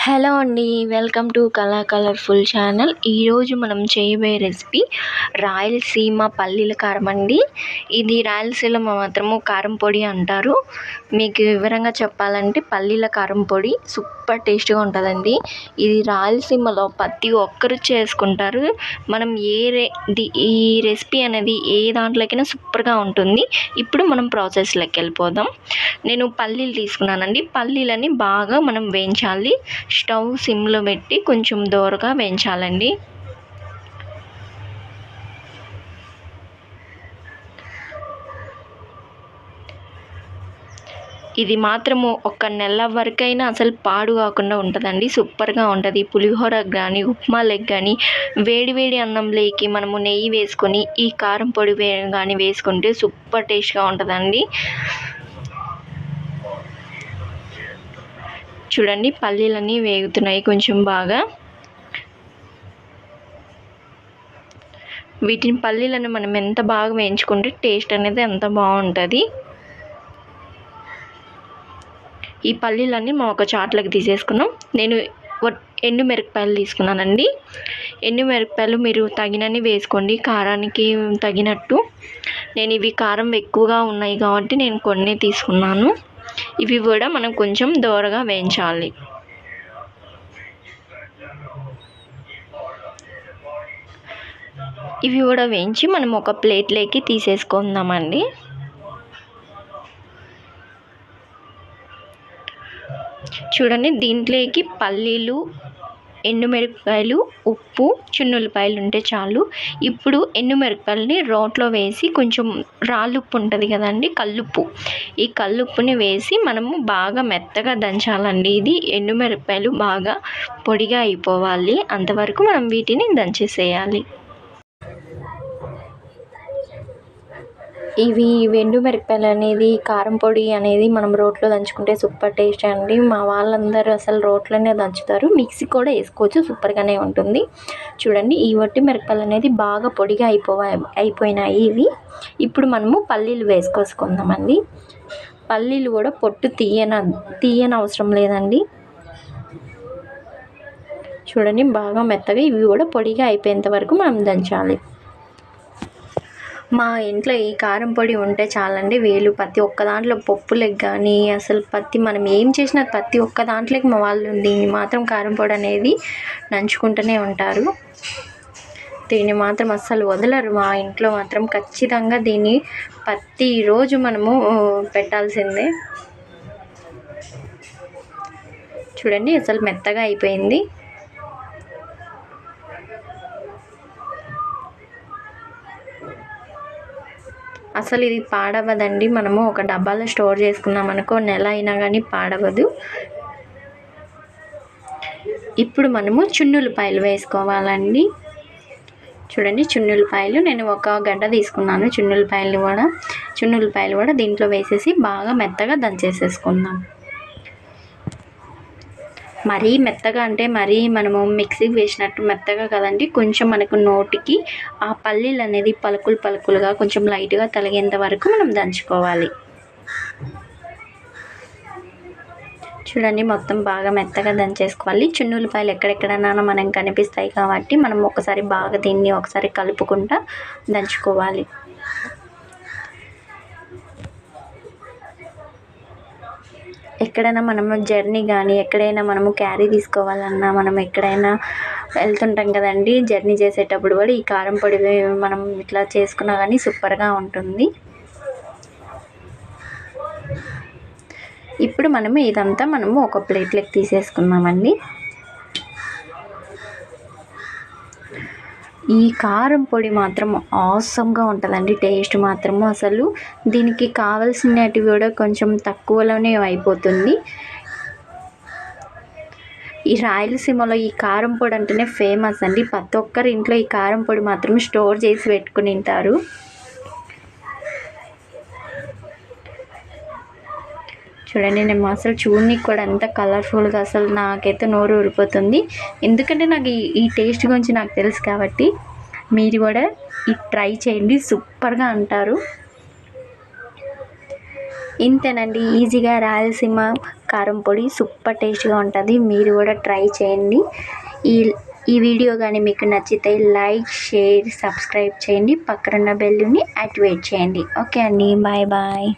Hello అండి, welcome to colourful channel. ఈరోజు మనం చేయబోయే రెసిపీ రాయలసీమ పల్లీల కారం అండి. ఇది రాయలసీమ మాత్రము కారం పొడి అంటారు. మీకు వివరంగా చెప్పాలంటే పల్లీల కారం పొడి సూపర్ టేస్ట్గా ఉంటుందండి. ఇది రాయలసీమలో ప్రతి ఒక్కరు చేసుకుంటారు. మనం ఈ రెసిపీ అనేది ఏ దాంట్లోకైనా సూపర్గా ఉంటుంది. ఇప్పుడు మనం ప్రాసెస్లోకి వెళ్ళిపోదాం. నేను పల్లీలు తీసుకున్నానండి. పల్లీలని బాగా మనం వేయించాలి. స్టవ్ సిమ్లో పెట్టి కొంచెం దోరగా వేయించాలండి. ఇది మాత్రము ఒక నెల వరకైనా అసలు పాడు కాకుండా ఉంటుందండి. సూపర్గా ఉంటుంది. పులిహోరకు కానీ ఉప్మాలకు కానీ వేడి అన్నంలోకి మనము నెయ్యి వేసుకొని ఈ కారం పొడి కానీ వేసుకుంటే సూపర్ టేస్ట్గా ఉంటుందండి. చూడండి, పల్లీలన్నీ వేగుతున్నాయి కొంచెం బాగా. పల్లీలను మనం ఎంత బాగా వేయించుకుంటే టేస్ట్ అనేది అంత బాగుంటుంది. ఈ పల్లీలన్నీ మనం ఒక చాట్లోకి తీసేసుకున్నాం. నేను ఎండు మిరపకాయలు తీసుకున్నానండి. ఎండు మిరపకాయలు మీరు తగినన్ని వేసుకోండి, కారానికి తగినట్టు. నేను ఇవి కారం ఎక్కువగా ఉన్నాయి కాబట్టి నేను కొన్ని తీసుకున్నాను. ఇవి కూడా మనం కొంచెం దోరగా వేయించాలి. ఇవి కూడా వేయించి మనం ఒక ప్లేట్లోకి తీసేసుకుందామండి. చూడండి, దీంట్లోకి పల్లీలు, ఎండుమిరపకాయలు, ఉప్పు, చున్నులపాయలు ఉంటే చాలు. ఇప్పుడు ఎండుమిరపకాయలని రోట్లో వేసి కొంచెం రాళ్ళుప్పు ఉంటుంది కదండి, కల్లుప్పు, ఈ కల్లుప్పుని వేసి మనము బాగా మెత్తగా దంచాలండి. ఇది ఎండుమిరపకాయలు బాగా పొడిగా అయిపోవాలి, అంతవరకు మనం వీటిని దంచేసేయాలి. ఇవి ఎండు మిరపకాయలు అనేది కారం పొడి అనేది మనం రోట్లో దంచుకుంటే సూపర్ టేస్ట్ అండి. మా వాళ్ళందరూ అసలు రోట్లోనే దంచుతారు. మిక్సీ కూడా వేసుకోవచ్చు, సూపర్గానే ఉంటుంది. చూడండి, ఈ వట్టి మిరపకాయలు అనేది బాగా పొడిగా అయిపోయినాయి ఇవి. ఇప్పుడు మనము పల్లీలు వేసుకొసుకుందామండి. పల్లీలు కూడా పొట్టు తీయని అవసరం లేదండి. చూడండి, బాగా మెత్తగా ఇవి కూడా పొడిగా అయిపోయేంత వరకు మనం దంచాలి. మా ఇంట్లో ఈ కారం పొడి ఉంటే చాలండి. ప్రతి ఒక్క దాంట్లో పప్పులకు కానీ అసలు మనం ఏం చేసినా ప్రతి ఒక్క దాంట్లోకి మా వాళ్ళు దీన్ని మాత్రం కారం పొడి అనేది నంచుకుంటూనే ఉంటారు. దీన్ని మాత్రం అస్సలు వదలరు. మా ఇంట్లో మాత్రం ఖచ్చితంగా దీన్ని ప్రతిరోజు మనము పెట్టాల్సిందే. చూడండి, అసలు మెత్తగా అయిపోయింది. అసలు ఇది పాడవదండి. మనము ఒక డబ్బాలో స్టోర్ చేసుకున్నాం అనుకో, నెల అయినా కానీ పాడవదు. ఇప్పుడు మనము చున్నులపాయలు వేసుకోవాలండి. చూడండి, చున్నులపాయలు నేను ఒక గడ్డ తీసుకున్నాను. చున్నులపాయలు కూడా దీంట్లో వేసేసి బాగా మెత్తగా దంచేసేసుకుందాం. మరీ మెత్తగా అంటే మరీ మనము మిక్సీకి వేసినట్టు మెత్తగా కదండి, కొంచెం మనకు నోటికి ఆ పల్లీలు అనేది పలుకులుగా కొంచెం లైట్గా తలిగేంత వరకు మనం దంచుకోవాలి. చూడండి, మొత్తం బాగా మెత్తగా దంచేసుకోవాలి. చున్నులపాయలు ఎక్కడెక్కడైనా మనకు కనిపిస్తాయి కాబట్టి మనం ఒకసారి బాగా దీన్ని ఒకసారి కలుపుకుంటా దంచుకోవాలి. ఎక్కడైనా మనము జర్నీ కానీ ఎక్కడైనా మనము క్యారీ తీసుకోవాలన్నా, మనం ఎక్కడైనా వెళ్తుంటాం కదండి, జర్నీ చేసేటప్పుడు కూడా ఈ కారం పొడి మనం ఇట్లా చేసుకున్నా కానీ సూపర్గా ఉంటుంది. ఇప్పుడు ఇదంతా మనము ఒక ప్లేట్లోకి తీసేసుకున్నామండి. ఈ కారం పొడి మాత్రం ఆసమ్గా ఉంటుందండి. టేస్ట్ మాత్రము అసలు దీనికి కావాల్సినవి కూడా కొంచెం తక్కువలోనే అయిపోతుంది. ఈ రాయలసీమలో ఈ కారం పొడి అంటేనే ఫేమస్ అండి. ప్రతి ఒక్కరి ఇంట్లో ఈ కారం పొడి మాత్రం స్టోర్ చేసి పెట్టుకుని ఉంటారు. చూడండి, నేను అసలు చూడడానికి కూడా ఎంత కలర్ఫుల్గా అసలు నాకైతే నోరు ఊరిపోతుంది. ఎందుకంటే నాకు ఈ టేస్ట్ గురించి నాకు తెలుసు కాబట్టి మీరు కూడా ట్రై చేయండి, సూపర్గా అంటారు. ఇంతేనండి, ఈజీగా రాయలసీమ కారం పొడి సూపర్ టేస్ట్గా ఉంటుంది. మీరు కూడా ట్రై చేయండి. ఈ ఈ వీడియో కానీ మీకు నచ్చితే లైక్, షేర్, సబ్స్క్రైబ్ చేయండి. పక్కన బెల్ని యాక్టివేట్ చేయండి. ఓకే అండి, బాయ్ బాయ్.